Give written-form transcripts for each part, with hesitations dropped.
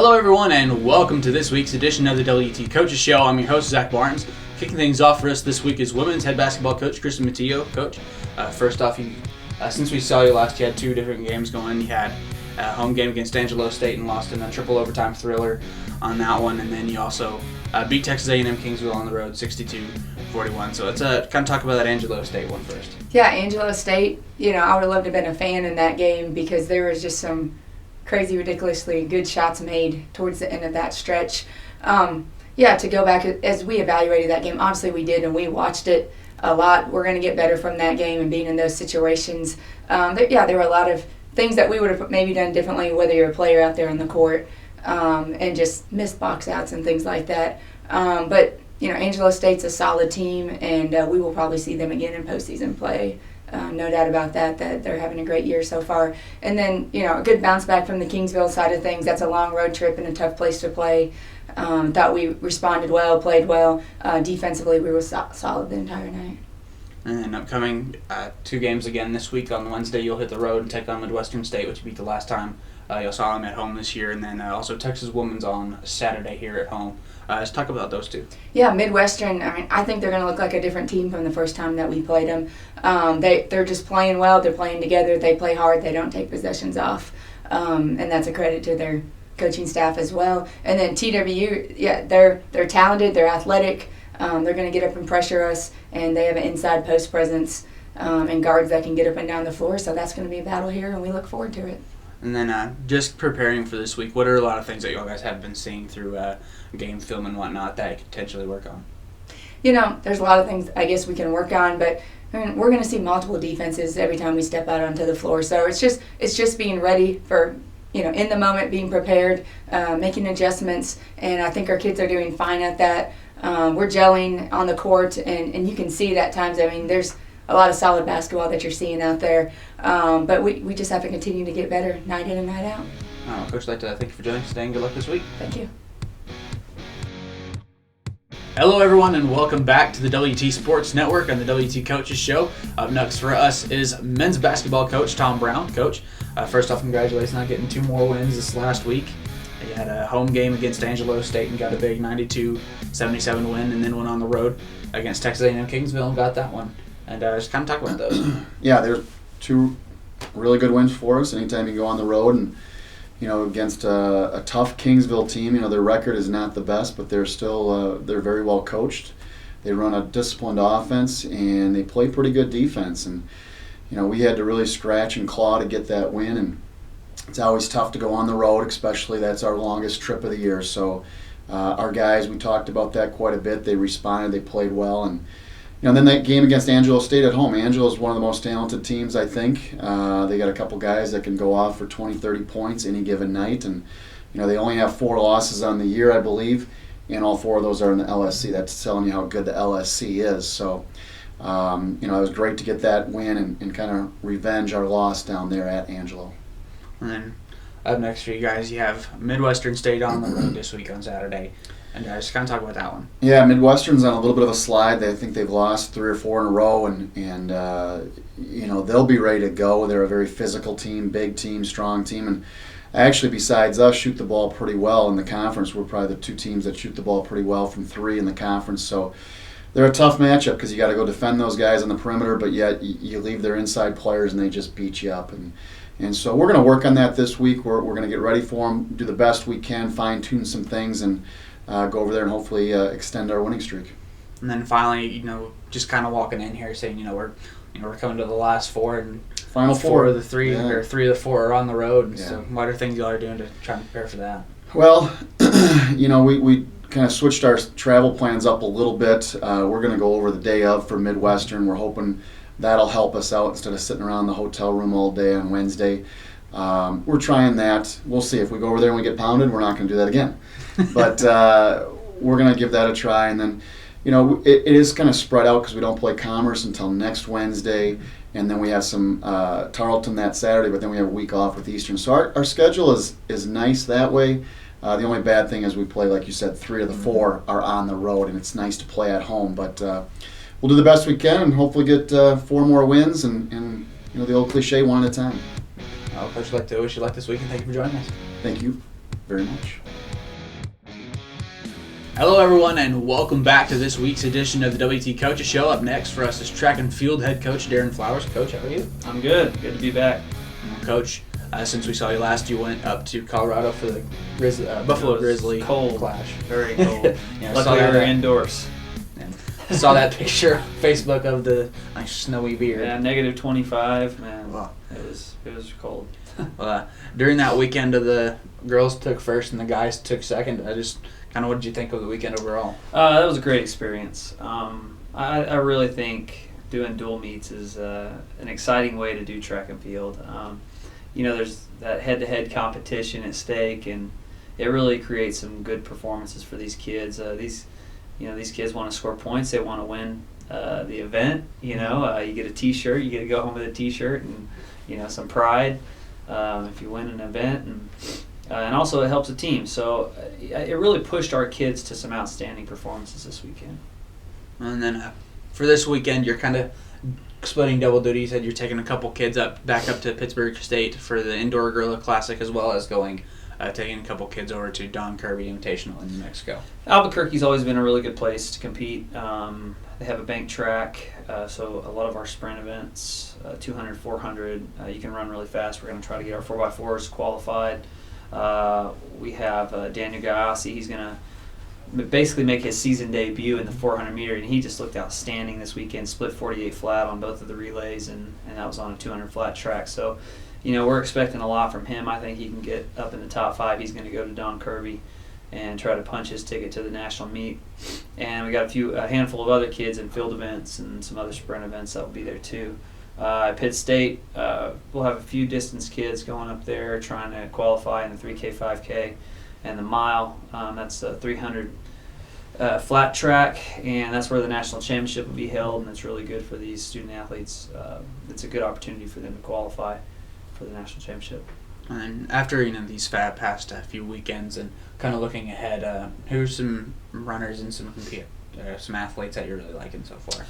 Hello everyone and welcome to this week's edition of the WT Coaches Show. I'm your host, Zach Barnes. Kicking things off for us this week is women's head basketball coach Kristin Mattio. Coach, first off, since we saw you last, you had two different games going. You had a home game against Angelo State and lost in a triple overtime thriller on that one, and then you also beat Texas A&M Kingsville on the road 62-41. So let's kind of talk about that Angelo State one first. Yeah, Angelo State, I would have loved to have been a fan in that game because there was just some crazy, ridiculously good shots made towards the end of that stretch. To go back, as we evaluated that game, obviously we did and we watched it a lot. We're going to get better from that game and being in those situations. There were a lot of things that we would have maybe done differently, whether you're a player out there on the court and just missed box outs and things like that. Angelo State's a solid team, and we will probably see them again in postseason play. No doubt about that they're having a great year so far. And then, a good bounce back from the Kingsville side of things. That's a long road trip and a tough place to play. Thought we responded well, played well. Defensively, we were solid the entire night. And then upcoming two games again this week. On Wednesday, you'll hit the road and take on Midwestern State, which you beat the last time. You saw them at home this year. And then also Texas Women's on Saturday here at home. Let's talk about those two. Yeah, Midwestern, I think they're going to look like a different team from the first time that we played them. They're just playing well. They're playing together. They play hard. They don't take possessions off. And that's a credit to their coaching staff as well. And then TWU, they're talented. They're athletic. They're going to get up and pressure us. And they have an inside post presence and guards that can get up and down the floor. So that's going to be a battle here, and we look forward to it. And then just preparing for this week, what are a lot of things that you guys have been seeing through game film and whatnot that you could potentially work on? There's a lot of things I guess we can work on, but we're going to see multiple defenses every time we step out onto the floor. So it's just being ready for, in the moment, being prepared, making adjustments, and I think our kids are doing fine at that. We're gelling on the court, and you can see it at times. There's a lot of solid basketball that you're seeing out there. But we just have to continue to get better night in and night out. Coach, I'd like to thank you for joining us today and good luck this week. Thank you. Hello, everyone, and welcome back to the WT Sports Network on the WT Coaches Show. Up next for us is men's basketball coach Tom Brown. Coach, first off, congratulations on getting 2 more wins this last week. You had a home game against Angelo State and got a big 92-77 win, and then went on the road against Texas A&M Kingsville and got that one. And just kind of talk about those. Yeah, there's 2 really good wins for us. Anytime you go on the road and, against a tough Kingsville team, their record is not the best, but they're still they're very well coached. They run a disciplined offense and they play pretty good defense. And we had to really scratch and claw to get that win. And it's always tough to go on the road, especially that's our longest trip of the year. So our guys, we talked about that quite a bit. They responded, they played well, and then that game against Angelo State at home. Angelo is one of the most talented teams, I think. They got a couple guys that can go off for 20, 30 points any given night. And, they only have 4 losses on the year, I believe, and all 4 of those are in the LSC. That's telling you how good the LSC is. So, it was great to get that win and kind of revenge our loss down there at Angelo. And then up next for you guys, you have Midwestern State on the road this week on Saturday. And just kind of talk about that one. Yeah, Midwestern's on a little bit of a slide. I think they've lost 3 or 4 in a row, and they'll be ready to go. They're a very physical team, big team, strong team, and actually besides us, shoot the ball pretty well in the conference. We're probably the 2 teams that shoot the ball pretty well from 3 in the conference. So they're a tough matchup because you got to go defend those guys on the perimeter, but yet you leave their inside players and they just beat you up. And so we're going to work on that this week. We're going to get ready for them, do the best we can, fine-tune some things, and go over there and hopefully extend our winning streak. And then finally, just kind of walking in here saying, we're coming to the last 4 and final 4 of the 3 yeah. or 3 of the 4 are on the road. Yeah. So what are things y'all are doing to try and prepare for that? Well, we kind of switched our travel plans up a little bit. We're going to go over the day of for Midwestern. We're hoping that'll help us out instead of sitting around the hotel room all day on Wednesday. We're trying that. We'll see. If we go over there and we get pounded, we're not going to do that again. But we're going to give that a try. And then, it is kind of spread out because we don't play Commerce until next Wednesday. And then we have some Tarleton that Saturday, but then we have a week off with Eastern. So our schedule is nice that way. The only bad thing is we play, like you said, 3 of the 4 are on the road, and it's nice to play at home. But we'll do the best we can and hopefully get 4 more wins and the old cliche, one at a time. Coach, I'd like to wish you luck this week and thank you for joining us. Thank you. very much. Hello, everyone, and welcome back to this week's edition of the WT Coaches Show. Up next for us is track and field head coach Darren Flowers. Coach, how are you? I'm good. Good to be back. Coach, since we saw you last, you went up to Colorado for the Buffalo Grizzly cold clash. Very cold. Yeah, Luckily, we were indoors. I saw that picture on Facebook of the nice snowy beard. Yeah, negative 25. Man, Wow. it was cold. During that weekend, the girls took first and the guys took second. What did you think of the weekend overall? That was a great experience. I really think doing dual meets is an exciting way to do track and field. There's that head-to-head competition at stake, and it really creates some good performances for these kids. These kids want to score points. They want to win the event. You get a T-shirt. You get to go home with a T-shirt and some pride if you win an event, and also it helps the team. So it really pushed our kids to some outstanding performances this weekend. And then for this weekend, you're kind of splitting double duty. You said you're taking a couple kids back up to Pittsburgh State for the Indoor Gorilla Classic, as well as taking a couple kids over to Don Kirby Invitational in New Mexico. Albuquerque's always been a really good place to compete. They have a bank track, so a lot of our sprint events, 200, 400, you can run really fast. We're going to try to get our 4x4s qualified. We have Daniel Gaiassi. He's going to basically make his season debut in the 400 meter, and he just looked outstanding this weekend. Split 48 flat on both of the relays, and that was on a 200 flat track. So, we're expecting a lot from him. I think he can get up in the top 5. He's going to go to Don Kirby and try to punch his ticket to the national meet. And we got a handful of other kids in field events and some other sprint events that will be there too. At Pitt State, we'll have a few distance kids going up there trying to qualify in the 3K, 5K, and the mile. That's a 300 flat track, and that's where the national championship will be held, and it's really good for these student athletes. It's a good opportunity for them to qualify for the national championship. And after these past few weekends and kind of looking ahead, who's some runners and some athletes that you're really liking so far?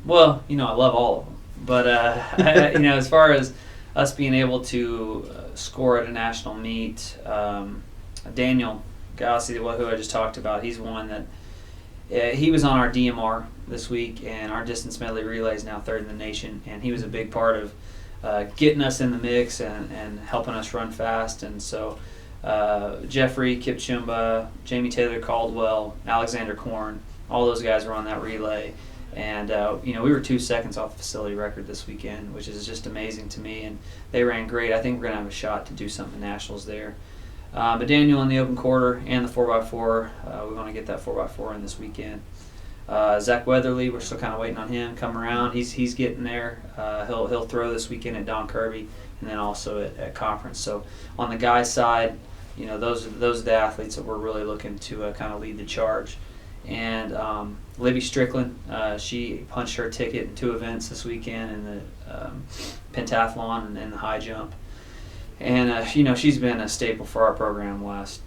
Well, I love all of them. But, as far as us being able to score at a national meet, Daniel Gaiassi, who I just talked about, he's one that he was on our DMR this week, and our distance medley relay is now 3rd in the nation, and he was a big part of getting us in the mix and helping us run fast. And so Jeffrey Kipchumba, Jamie Taylor Caldwell, Alexander Korn, all those guys were on that relay. And, we were 2 seconds off the facility record this weekend, which is just amazing to me. And they ran great. I think we're going to have a shot to do something at nationals there. But Daniel in the open quarter and the 4x4, we want to get that 4x4 in this weekend. Zach Weatherly, we're still kind of waiting on him to come around. He's getting there. He'll throw this weekend at Don Kirby and then also at conference. So on the guys' side, those are the athletes that we're really looking to kind of lead the charge. And Libby Strickland, she punched her ticket in 2 events this weekend in the pentathlon and the high jump. And, she's been a staple for our program the last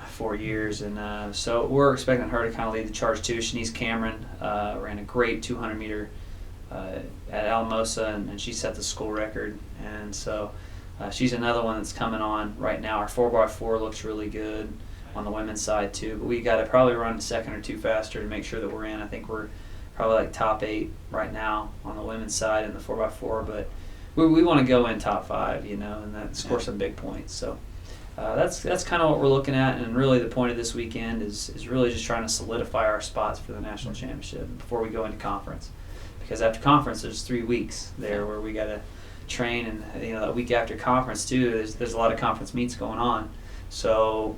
4 years. And so we're expecting her to kind of lead the charge too. Shanice Cameron ran a great 200 meter at Alamosa, and she set the school record. And so she's another one that's coming on right now. Our 4x4 looks really good on the women's side too, but we got to probably run a second or 2 faster to make sure that we're in. I think we're probably like top 8 right now on the women's side in the 4x4, but we want to go in top 5, and that score some big points. So that's kind of what we're looking at, and really the point of this weekend is really just trying to solidify our spots for the national championship before we go into conference, because after conference there's 3 weeks there where we got to train, and that week after conference too, there's a lot of conference meets going on. So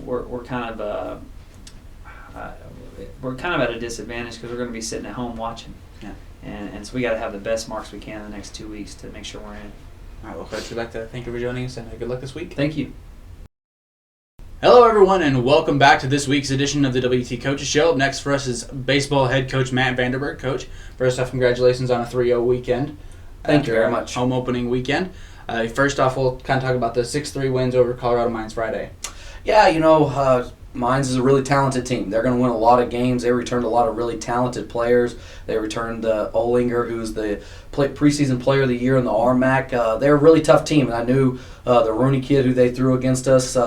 we're kind of at a disadvantage because we're going to be sitting at home watching. Yeah. And so we got to have the best marks we can in the next 2 weeks to make sure we're in. All right, well, Coach, we'd like to thank you for joining us, and good luck this week. Thank you. Hello, everyone, and welcome back to this week's edition of the WT Coaches Show. Up next for us is baseball head coach Matt Vanderburg. Coach, first off, congratulations on a 3-0 weekend. Thank you very much. Home opening weekend. First off, we'll kind of talk about the 6-3 wins over Colorado Mines Friday. Yeah, Mines is a really talented team. They're going to win a lot of games. They returned a lot of really talented players. They returned Olinger, who's the preseason player of the year in the RMAC. They're a really tough team, and I knew the Rooney kid who they threw against us. He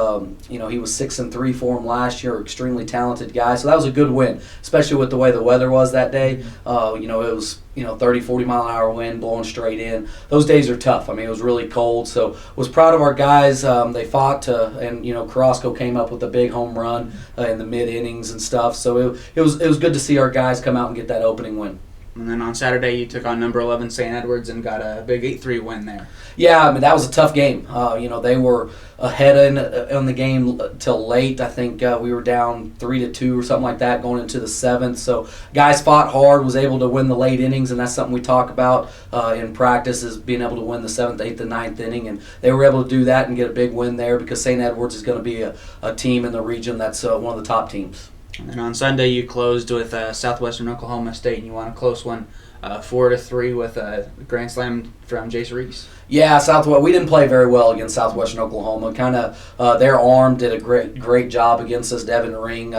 was 6-3 for them last year. Extremely talented guy. So that was a good win, especially with the way the weather was that day. It was 30, 40 mile an hour wind blowing straight in. Those days are tough. It was really cold. So was proud of our guys. They fought and Carrasco came up with a big home run in the mid innings and stuff. So it was good to see our guys come out and get that opening win. And then on Saturday, you took on number 11 St. Edwards and got a big 8-3 win there. Yeah, that was a tough game. They were ahead in the game till late. I think we were down 3-2 or something like that going into the 7th. So guys fought hard, was able to win the late innings, and that's something we talk about in practice is being able to win the 7th, 8th, and 9th inning. And they were able to do that and get a big win there because St. Edwards is going to be a team in the region that's one of the top teams. And then on Sunday, you closed with Southwestern Oklahoma State, and you won a close one, 4-3 with a grand slam from Jace Reese. Yeah, we didn't play very well against Southwestern Oklahoma. Kind of their arm did a great job against us. Devin Ring,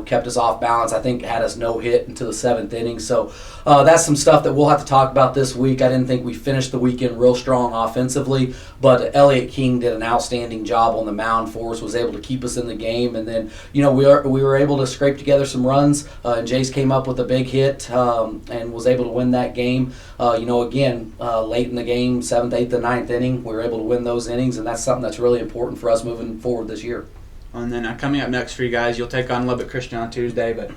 kept us off balance. I think had us no hit into the 7th inning. So that's some stuff that we'll have to talk about this week. I didn't think we finished the weekend real strong offensively, but Elliott King did an outstanding job on the mound for us. Was able to keep us in the game, and then we were able to scrape together some runs. And Jace came up with a big hit and was able to win that game. Late in the game, 7th, 8th, and 9th inning, we were able to win those innings, and that's something that's really important for us moving forward this year. And then coming up next for you guys, you'll take on Lubbock Christian on Tuesday, but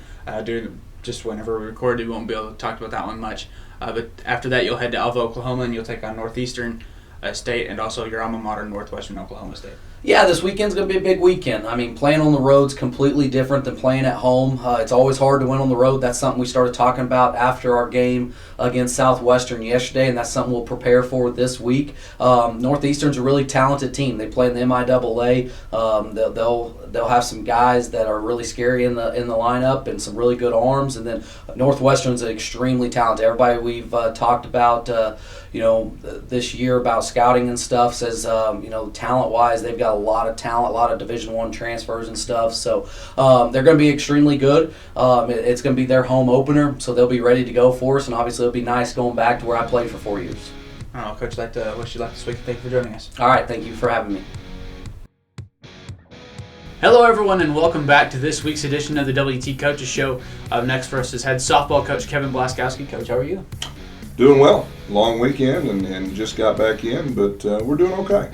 just whenever we record, we won't be able to talk about that one much. But after that, you'll head to Alva, Oklahoma, and you'll take on Northeastern State and also your alma mater, Northwestern Oklahoma State. Yeah, this weekend's going to be a big weekend. Playing on the road's completely different than playing at home. It's always hard to win on the road. That's something we started talking about after our game against Southwestern yesterday, and that's something we'll prepare for this week. Northeastern's a really talented team. They play in the MIAA. They'll have some guys that are really scary in the lineup and some really good arms. And then Northwestern's extremely talented. Everybody we've talked about this year about scouting and stuff says talent-wise they've got a lot of talent, a lot of Division I transfers and stuff. So they're going to be extremely good. It's going to be their home opener, so they'll be ready to go for us. And obviously it'll be nice going back to where I played for 4 years. Coach, I'd like to wish you luck this week. Thank you for joining us. All right, thank you for having me. Hello, everyone, and welcome back to this week's edition of the WT Coaches Show. Up next for us is head softball coach Kevin Blaskowski. Coach, how are you? Doing well. Long weekend and just got back in, but we're doing okay.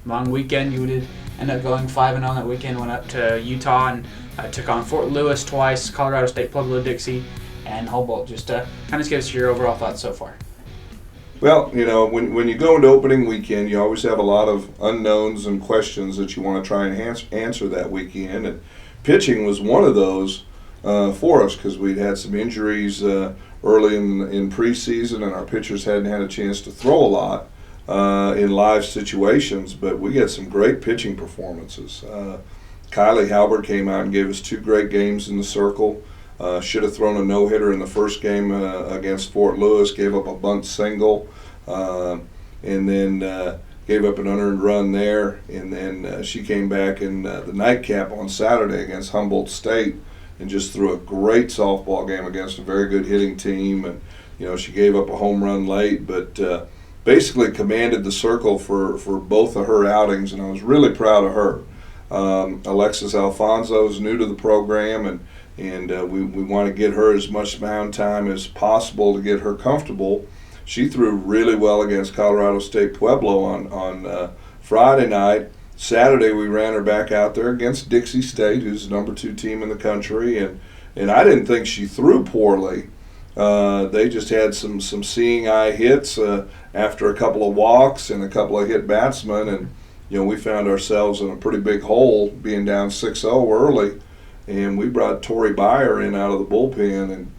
Long weekend. You did end up going 5-0 that weekend. Went up to Utah and took on Fort Lewis twice, Colorado State, Pueblo, Dixie, and Humboldt. Just kind of give us your overall thoughts so far. Well, when you go into opening weekend, you always have a lot of unknowns and questions that you want to try and answer that weekend. And pitching was one of those for us because we'd had some injuries early in preseason, and our pitchers hadn't had a chance to throw a lot in live situations. But we had some great pitching performances. Kylie Halbert came out and gave us 2 great games in the circle. Should have thrown a no-hitter in the first game against Fort Lewis, gave up a bunt single, and then gave up an unearned run there. And then she came back in the nightcap on Saturday against Humboldt State and just threw a great softball game against a very good hitting team. And, she gave up a home run late, but basically commanded the circle for both of her outings, and I was really proud of her. Alexis Alfonso is new to the program, and we want to get her as much mound time as possible to get her comfortable. She threw really well against Colorado State Pueblo on Friday night. Saturday we ran her back out there against Dixie State, who's the number 2 team in the country, and I didn't think she threw poorly. They just had some seeing eye hits after a couple of walks and a couple of hit batsmen, and we found ourselves in a pretty big hole being down 6-0 early. And we brought Tori Byer in out of the bullpen, and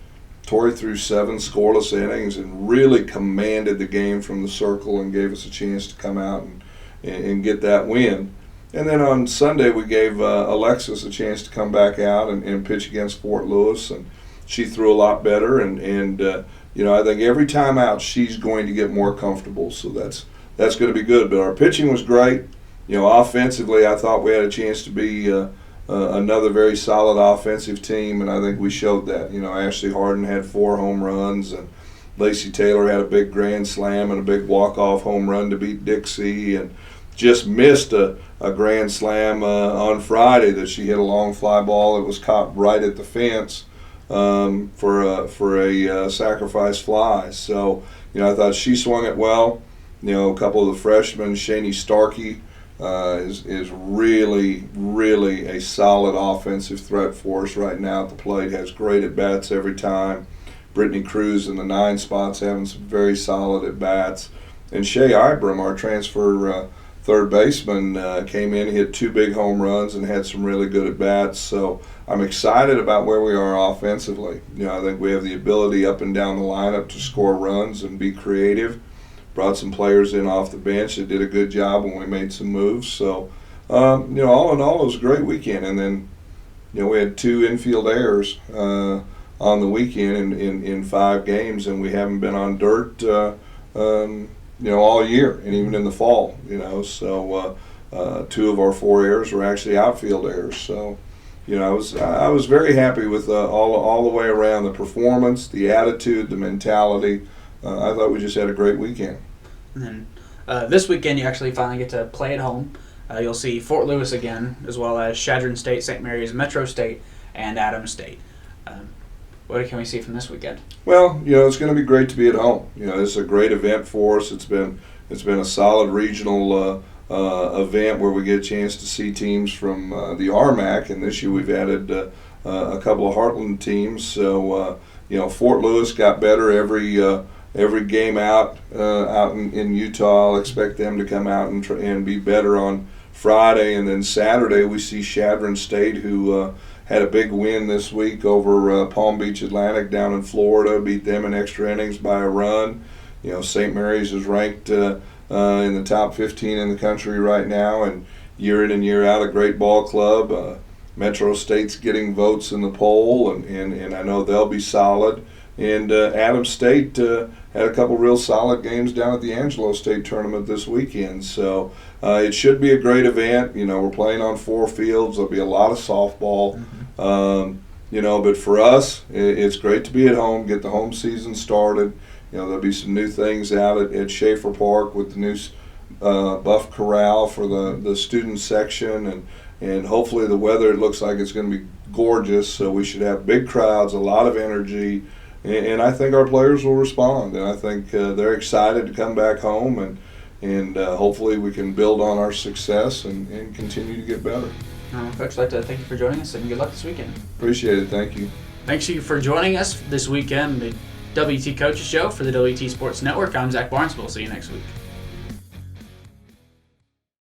Tori threw 7 scoreless innings and really commanded the game from the circle and gave us a chance to come out and get that win. And then on Sunday we gave Alexis a chance to come back out and pitch against Fort Lewis, and she threw a lot better. And I think every time out she's going to get more comfortable, so that's going to be good. But our pitching was great. Offensively I thought we had a chance to be another very solid offensive team, and I think we showed that. Ashley Harden had 4 home runs, and Lacey Taylor had a big grand slam and a big walk-off home run to beat Dixie, and just missed a grand slam on Friday that she hit a long fly ball that was caught right at the fence for a sacrifice fly. So, I thought she swung it well. A couple of the freshmen, Shani Starkey, is really, really a solid offensive threat for us right now at the plate, has great at-bats every time. Brittany Cruz in the 9 spots having some very solid at-bats. And Shay Ibram, our transfer third baseman, came in, hit 2 big home runs and had some really good at-bats. So I'm excited about where we are offensively. I think we have the ability up and down the lineup to score runs and be creative. Brought some players in off the bench that did a good job when we made some moves. So, all in all, it was a great weekend. And then, we had 2 infield errors on the weekend in 5 games, and we haven't been on dirt, all year, and even in the fall, So 2 of our 4 errors were actually outfield errors. So, I was very happy with all the way around, the performance, the attitude, the mentality. I thought we just had a great weekend. And then this weekend, you actually finally get to play at home. You'll see Fort Lewis again, as well as Chadron State, St. Mary's, Metro State, and Adams State. What can we see from this weekend? Well, it's going to be great to be at home. This is a great event for us. It's been a solid regional event where we get a chance to see teams from the RMAC, and this year we've added a couple of Heartland teams. So Fort Lewis got better every game out in Utah. I'll expect them to come out and be better on Friday, and then Saturday we see Chadron State, who had a big win this week over Palm Beach Atlantic down in Florida, beat them in extra innings by a run. St. Mary's is ranked in the top 15 in the country right now, and year in and year out a great ball club. Metro State's getting votes in the poll, and I know they'll be solid. And Adams State had a couple real solid games down at the Angelo State tournament this weekend. So it should be a great event. We're playing on 4 fields. There'll be a lot of softball. But for us, it's great to be at home, get the home season started. There'll be some new things out at Schaefer Park with the new buff corral for the student section. And hopefully the weather, it looks like it's going to be gorgeous. So we should have big crowds, a lot of energy. And I think our players will respond, and I think they're excited to come back home, and hopefully we can build on our success and continue to get better. Coach, I'd like to thank you for joining us, and good luck this weekend. Appreciate it. Thank you. Thanks you for joining us this weekend, the WT Coaches Show for the WT Sports Network. I'm Zach Barnes. We'll see you next week.